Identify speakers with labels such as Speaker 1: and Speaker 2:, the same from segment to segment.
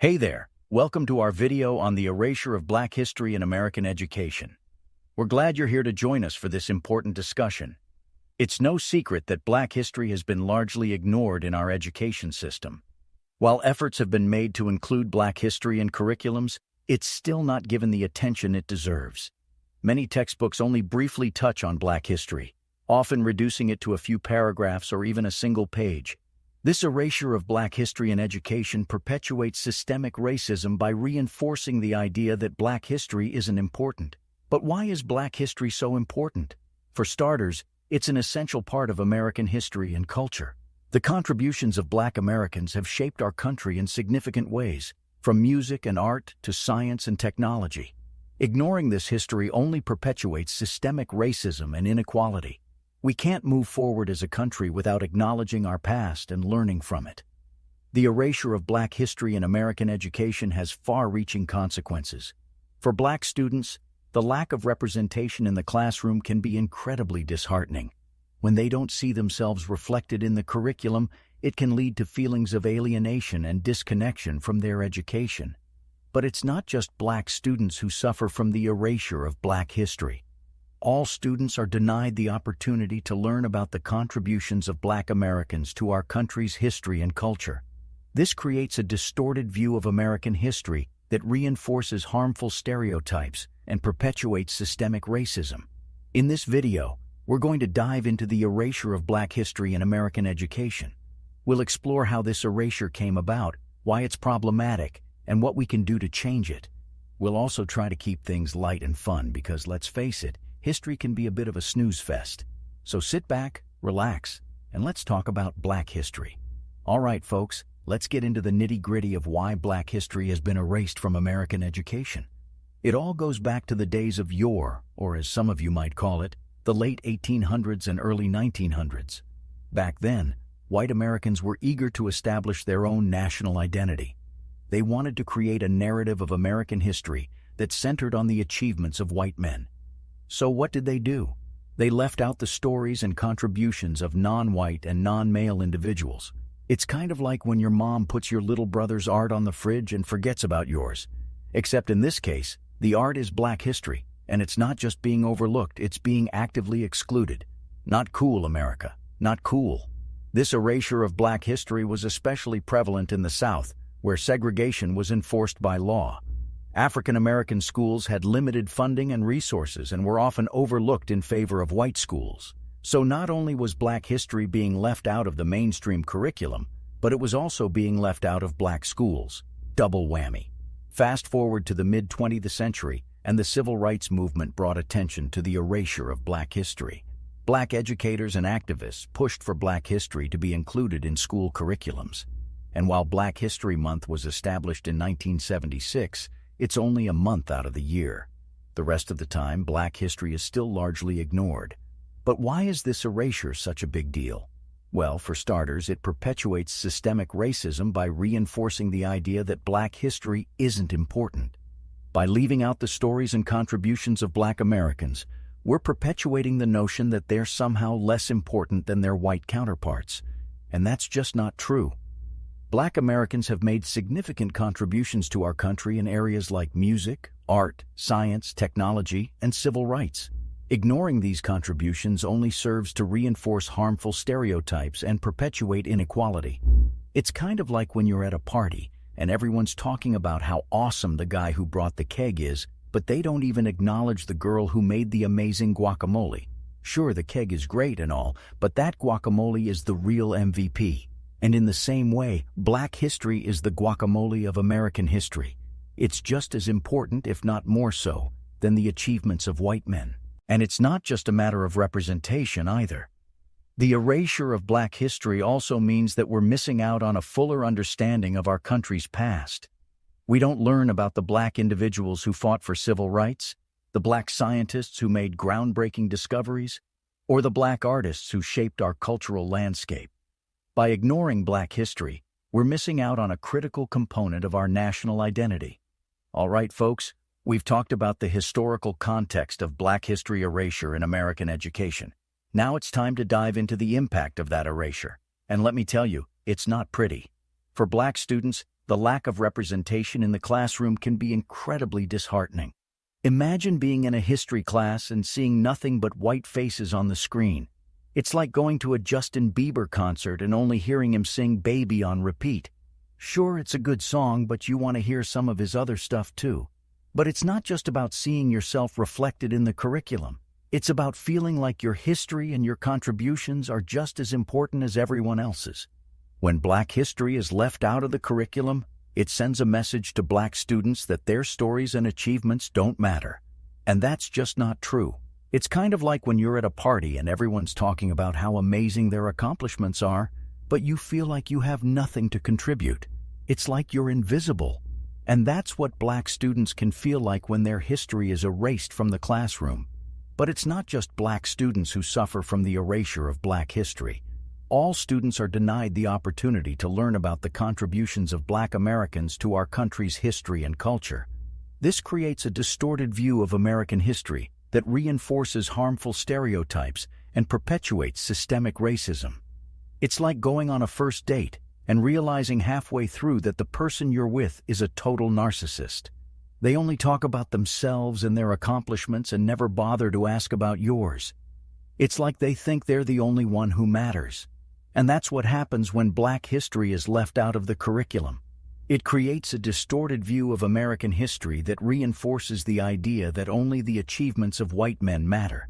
Speaker 1: Hey there, welcome to our video on the erasure of Black history in American education. We're glad you're here to join us for this important discussion. It's no secret that Black history has been largely ignored in our education system. While efforts have been made to include Black history in curriculums, it's still not given the attention it deserves. Many textbooks only briefly touch on Black history, often reducing it to a few paragraphs or even a single page. This erasure of Black history in education perpetuates systemic racism by reinforcing the idea that Black history isn't important. But why is Black history so important? For starters, it's an essential part of American history and culture. The contributions of Black Americans have shaped our country in significant ways, from music and art to science and technology. Ignoring this history only perpetuates systemic racism and inequality. We can't move forward as a country without acknowledging our past and learning from it. The erasure of Black history in American education has far-reaching consequences. For Black students, the lack of representation in the classroom can be incredibly disheartening. When they don't see themselves reflected in the curriculum, it can lead to feelings of alienation and disconnection from their education. But it's not just Black students who suffer from the erasure of Black history. All students are denied the opportunity to learn about the contributions of Black Americans to our country's history and culture. This creates a distorted view of American history that reinforces harmful stereotypes and perpetuates systemic racism. In this video, we're going to dive into the erasure of Black history in American education. We'll explore how this erasure came about, why it's problematic, and what we can do to change it. We'll also try to keep things light and fun because, let's face it, history can be a bit of a snooze fest. So sit back, relax, and let's talk about Black history. All right, folks, let's get into the nitty-gritty of why Black history has been erased from American education. It all goes back to the days of yore, or as some of you might call it, the late 1800s and early 1900s. Back then, white Americans were eager to establish their own national identity. They wanted to create a narrative of American history that centered on the achievements of white men. So what did they do? They left out the stories and contributions of non-white and non-male individuals. It's kind of like when your mom puts your little brother's art on the fridge and forgets about yours. Except in this case, the art is Black history, and it's not just being overlooked, it's being actively excluded. Not cool, America. Not cool. This erasure of Black history was especially prevalent in the South, where segregation was enforced by law. African American schools had limited funding and resources and were often overlooked in favor of white schools. So not only was Black history being left out of the mainstream curriculum, but it was also being left out of Black schools. Double whammy. Fast forward to the mid-20th century, and the civil rights movement brought attention to the erasure of Black history. Black educators and activists pushed for Black history to be included in school curriculums. And while Black History Month was established in 1976, it's only a month out of the year. The rest of the time, Black history is still largely ignored. But why is this erasure such a big deal? Well, for starters, it perpetuates systemic racism by reinforcing the idea that Black history isn't important. By leaving out the stories and contributions of Black Americans, we're perpetuating the notion that they're somehow less important than their white counterparts. And that's just not true. Black Americans have made significant contributions to our country in areas like music, art, science, technology, and civil rights. Ignoring these contributions only serves to reinforce harmful stereotypes and perpetuate inequality. It's kind of like when you're at a party and everyone's talking about how awesome the guy who brought the keg is, but they don't even acknowledge the girl who made the amazing guacamole. Sure, the keg is great and all, but that guacamole is the real MVP. And in the same way, Black history is the guacamole of American history. It's just as important, if not more so, than the achievements of white men. And it's not just a matter of representation either. The erasure of Black history also means that we're missing out on a fuller understanding of our country's past. We don't learn about the Black individuals who fought for civil rights, the Black scientists who made groundbreaking discoveries, or the Black artists who shaped our cultural landscape. By ignoring Black history, we're missing out on a critical component of our national identity. All right, folks, we've talked about the historical context of Black history erasure in American education. Now it's time to dive into the impact of that erasure. And let me tell you, it's not pretty. For Black students, the lack of representation in the classroom can be incredibly disheartening. Imagine being in a history class and seeing nothing but white faces on the screen. It's like going to a Justin Bieber concert and only hearing him sing Baby on repeat. Sure, it's a good song, but you want to hear some of his other stuff too. But it's not just about seeing yourself reflected in the curriculum. It's about feeling like your history and your contributions are just as important as everyone else's. When Black history is left out of the curriculum, it sends a message to Black students that their stories and achievements don't matter. And that's just not true. It's kind of like when you're at a party and everyone's talking about how amazing their accomplishments are, but you feel like you have nothing to contribute. It's like you're invisible. And that's what Black students can feel like when their history is erased from the classroom. But it's not just Black students who suffer from the erasure of Black history. All students are denied the opportunity to learn about the contributions of Black Americans to our country's history and culture. This creates a distorted view of American history that reinforces harmful stereotypes and perpetuates systemic racism. It's like going on a first date and realizing halfway through that the person you're with is a total narcissist. They only talk about themselves and their accomplishments and never bother to ask about yours. It's like they think they're the only one who matters. And that's what happens when Black history is left out of the curriculum. It creates a distorted view of American history that reinforces the idea that only the achievements of white men matter.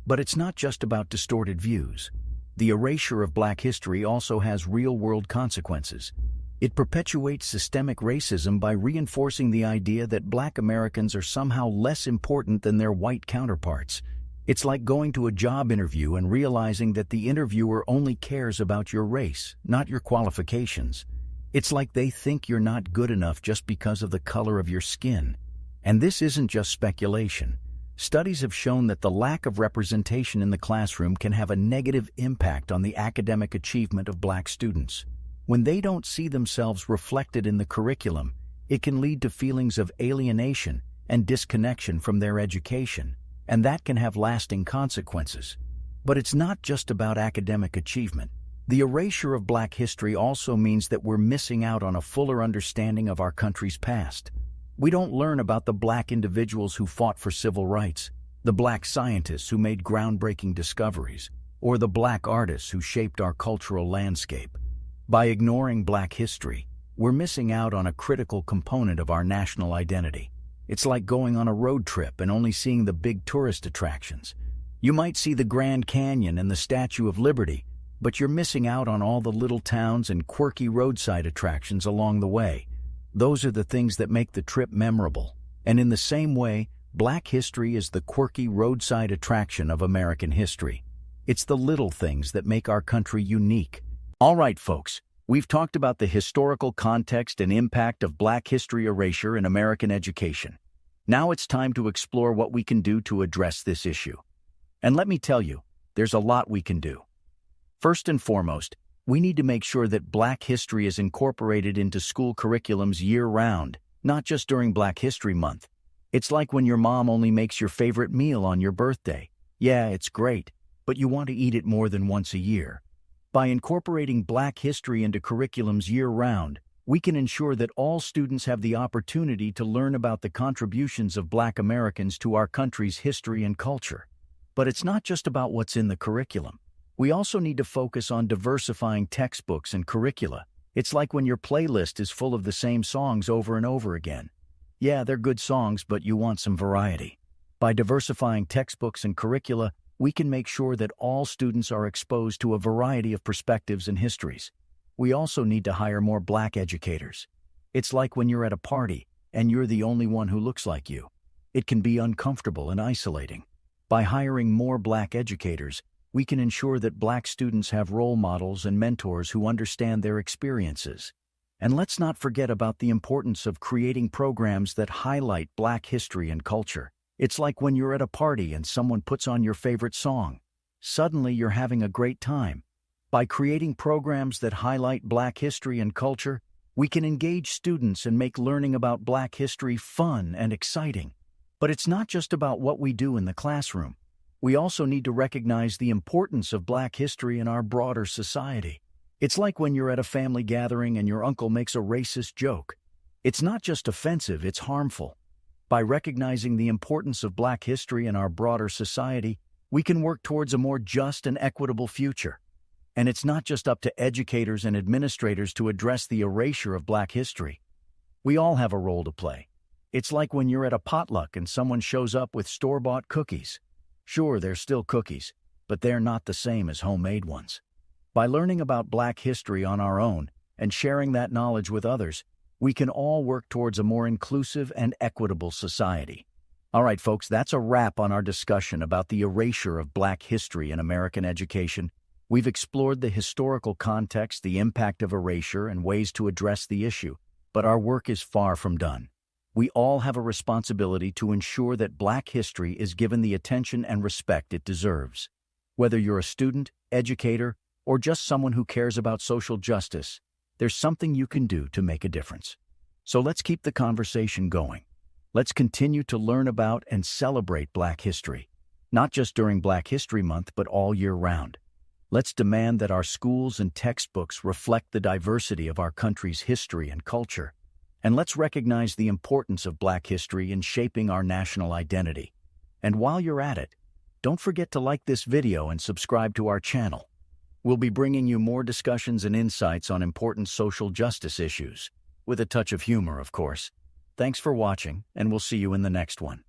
Speaker 1: But it's not just about distorted views. The erasure of Black history also has real-world consequences. It perpetuates systemic racism by reinforcing the idea that Black Americans are somehow less important than their white counterparts. It's like going to a job interview and realizing that the interviewer only cares about your race, not your qualifications. It's like they think you're not good enough just because of the color of your skin. And this isn't just speculation. Studies have shown that the lack of representation in the classroom can have a negative impact on the academic achievement of Black students. When they don't see themselves reflected in the curriculum, it can lead to feelings of alienation and disconnection from their education. And that can have lasting consequences. But it's not just about academic achievement. The erasure of Black history also means that we're missing out on a fuller understanding of our country's past. We don't learn about the Black individuals who fought for civil rights, the Black scientists who made groundbreaking discoveries, or the Black artists who shaped our cultural landscape. By ignoring Black history, we're missing out on a critical component of our national identity. It's like going on a road trip and only seeing the big tourist attractions. You might see the Grand Canyon and the Statue of Liberty, but you're missing out on all the little towns and quirky roadside attractions along the way. Those are the things that make the trip memorable. And in the same way, Black history is the quirky roadside attraction of American history. It's the little things that make our country unique. All right, folks. We've talked about the historical context and impact of Black history erasure in American education. Now it's time to explore what we can do to address this issue. And let me tell you, there's a lot we can do. First and foremost, we need to make sure that Black history is incorporated into school curriculums year-round, not just during Black History Month. It's like when your mom only makes your favorite meal on your birthday. Yeah, it's great, but you want to eat it more than once a year. By incorporating Black history into curriculums year-round, we can ensure that all students have the opportunity to learn about the contributions of Black Americans to our country's history and culture. But it's not just about what's in the curriculum. We also need to focus on diversifying textbooks and curricula. It's like when your playlist is full of the same songs over and over again. Yeah, they're good songs, but you want some variety. By diversifying textbooks and curricula, we can make sure that all students are exposed to a variety of perspectives and histories. We also need to hire more Black educators. It's like when you're at a party and you're the only one who looks like you. It can be uncomfortable and isolating. By hiring more Black educators, we can ensure that Black students have role models and mentors who understand their experiences. And let's not forget about the importance of creating programs that highlight Black history and culture. It's like when you're at a party and someone puts on your favorite song. Suddenly you're having a great time. By creating programs that highlight Black history and culture, we can engage students and make learning about Black history fun and exciting. But it's not just about what we do in the classroom. We also need to recognize the importance of Black history in our broader society. It's like when you're at a family gathering and your uncle makes a racist joke. It's not just offensive, it's harmful. By recognizing the importance of Black history in our broader society, we can work towards a more just and equitable future. And it's not just up to educators and administrators to address the erasure of Black history. We all have a role to play. It's like when you're at a potluck and someone shows up with store-bought cookies. Sure, they're still cookies, but they're not the same as homemade ones. By learning about Black history on our own and sharing that knowledge with others, we can all work towards a more inclusive and equitable society. All right, folks, that's a wrap on our discussion about the erasure of Black history in American education. We've explored the historical context, the impact of erasure, and ways to address the issue, but our work is far from done. We all have a responsibility to ensure that Black history is given the attention and respect it deserves. Whether you're a student, educator, or just someone who cares about social justice, there's something you can do to make a difference. So let's keep the conversation going. Let's continue to learn about and celebrate Black history, not just during Black History Month, but all year round. Let's demand that our schools and textbooks reflect the diversity of our country's history and culture. And let's recognize the importance of Black history in shaping our national identity. And while you're at it, don't forget to like this video and subscribe to our channel. We'll be bringing you more discussions and insights on important social justice issues, with a touch of humor, of course. Thanks for watching, and we'll see you in the next one.